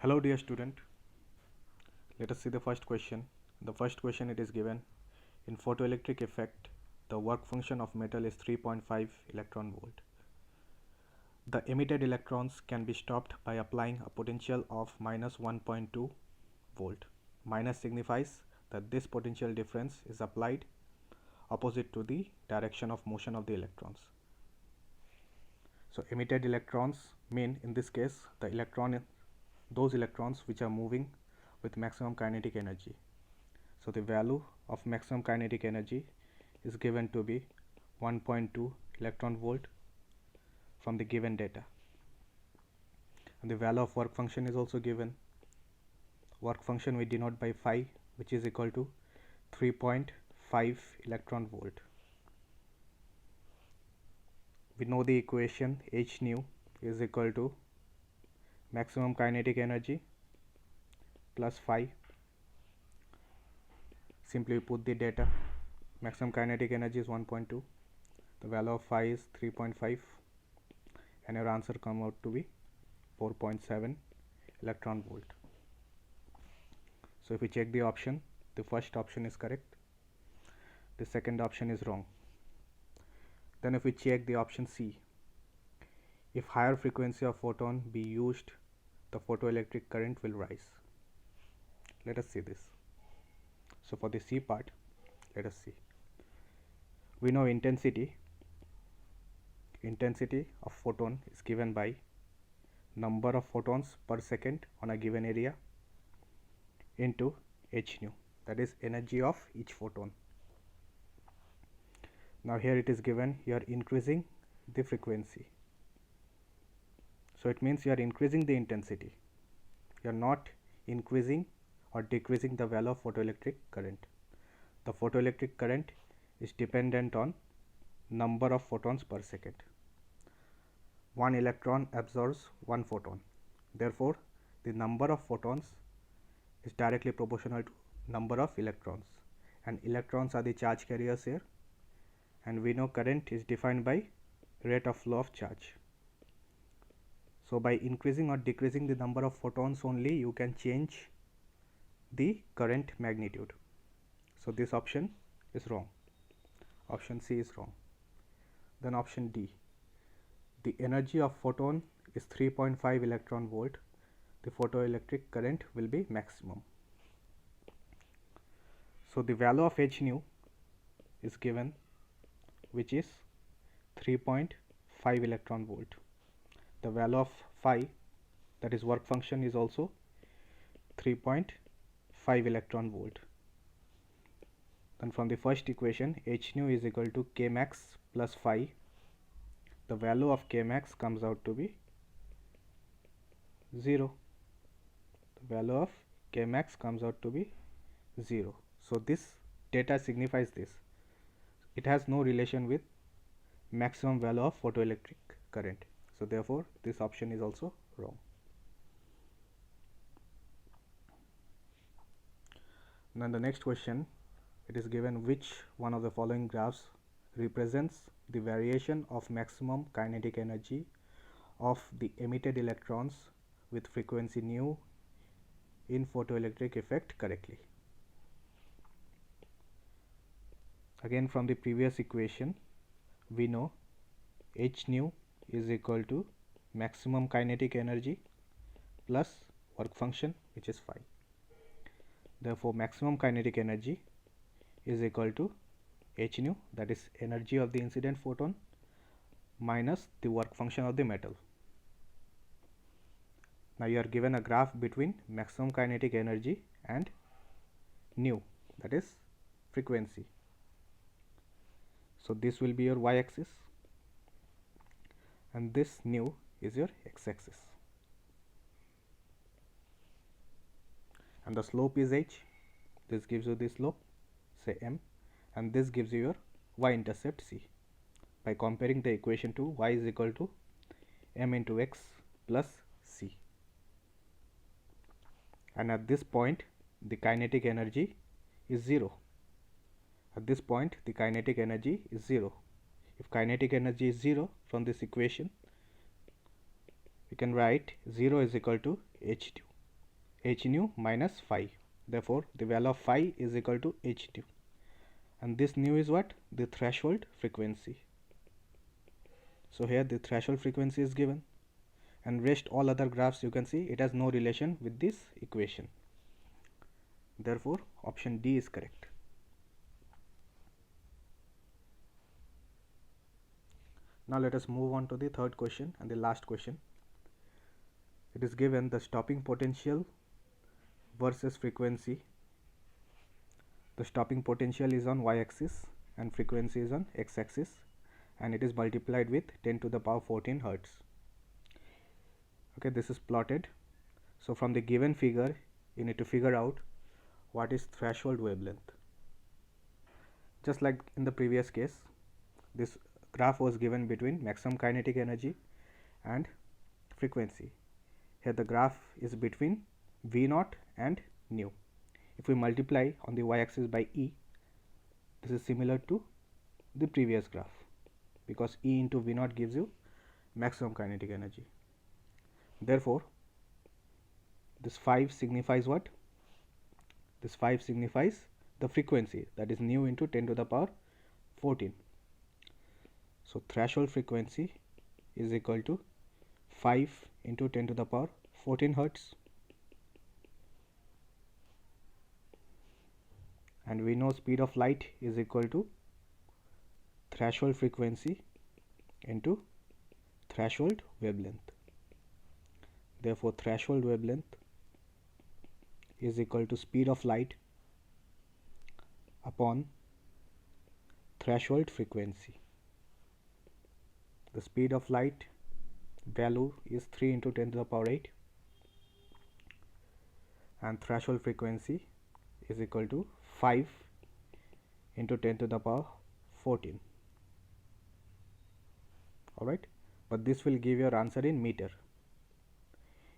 Hello dear student, let us see the first question. The first question, it is given, in photoelectric effect the work function of metal is 3.5 electron volt. The emitted electrons can be stopped by applying a potential of minus 1.2 volt. Minus signifies that this potential difference is applied opposite to the direction of motion of the electrons. So emitted electrons mean in this case those electrons which are moving with maximum kinetic energy. So the value of maximum kinetic energy is given to be 1.2 electron volt from the given data, and the value of work function is also given. Work function we denote by phi, which is equal to 3.5 electron volt. We know the equation h nu is equal to maximum kinetic energy plus phi. Simply put the data. Maximum kinetic energy is 1.2, the value of phi is 3.5, and your answer come out to be 4.7 electron volt. So if we check the option, the first option is correct, the second option is wrong. Then if we check the option C, if higher frequency of photon be used, the photoelectric current will rise. Let us see this. So for the C part, let us see. We know intensity of photon is given by number of photons per second on a given area into h nu, that is energy of each photon. Now here it is given, you are increasing the frequency, so it means you are increasing the intensity, you are not increasing or decreasing the value of photoelectric current. The photoelectric current is dependent on number of photons per second. One electron absorbs one photon, therefore the number of photons is directly proportional to number of electrons, and electrons are the charge carriers here, and we know current is defined by rate of flow of charge. So by increasing or decreasing the number of photons only you can change the current magnitude. So this option is wrong, option C is wrong. Then option D, the energy of photon is 3.5 electron volt, the photoelectric current will be maximum. So the value of h nu is given, which is 3.5 electron volt. The value of phi, that is work function, is also 3.5 electron volt. Then from the first equation, h nu is equal to k max plus phi. The value of k max comes out to be 0. The value of k max comes out to be 0. So this data signifies this. It has no relation with maximum value of photoelectric current. So therefore this option is also wrong. Then the next question, it is given, which one of the following graphs represents the variation of maximum kinetic energy of the emitted electrons with frequency nu in photoelectric effect correctly. Again, from the previous equation we know h nu is equal to maximum kinetic energy plus work function, which is phi. Therefore maximum kinetic energy is equal to h nu, that is energy of the incident photon, minus the work function of the metal. Now you are given a graph between maximum kinetic energy and nu, that is frequency. So this will be your y-axis and this nu is your x-axis, and the slope is h. This gives you the slope, say m, and this gives you your y-intercept c. By comparing the equation to y is equal to m into x plus c, and at this point the kinetic energy is 0. At this point the kinetic energy is 0. If kinetic energy is 0, from this equation we can write 0 is equal to h2. h nu minus phi. Therefore, the value of phi is equal to h nu. And this nu is what? The threshold frequency. So here the threshold frequency is given, and rest all other graphs you can see it has no relation with this equation. Therefore, option D is correct. Now let us move on to the third question and the last question. It is given the stopping potential versus frequency. The stopping potential is on y-axis and frequency is on x-axis, and it is multiplied with 10 to the power 14 hertz. Okay, this is plotted. So from the given figure you need to figure out what is threshold wavelength. Just like in the previous case, this graph was given between maximum kinetic energy and frequency. Here the graph is between V naught and nu. If we multiply on the y-axis by E, this is similar to the previous graph, because E into V naught gives you maximum kinetic energy. Therefore, this 5 signifies what? This 5 signifies the frequency, that is nu into 10 to the power 14. So threshold frequency is equal to 5 into 10 to the power 14 hertz, and we know speed of light is equal to threshold frequency into threshold wavelength. Therefore, threshold wavelength is equal to speed of light upon threshold frequency. The speed of light value is 3 into 10 to the power 8, and threshold frequency is equal to 5 into 10 to the power 14. Alright, but this will give your answer in meter.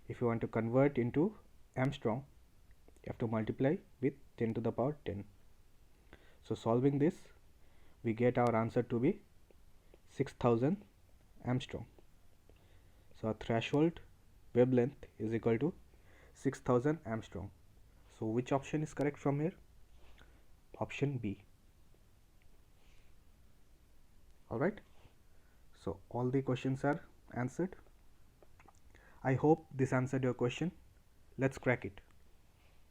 If you want to convert into Armstrong, you have to multiply with 10 to the power 10. So solving this, we get our answer to be 6000 Armstrong. So our threshold wavelength is equal to 6000 Armstrong. So which option is correct from here? Option B. Alright, so all the questions are answered. I hope this answered your question. Let's crack it.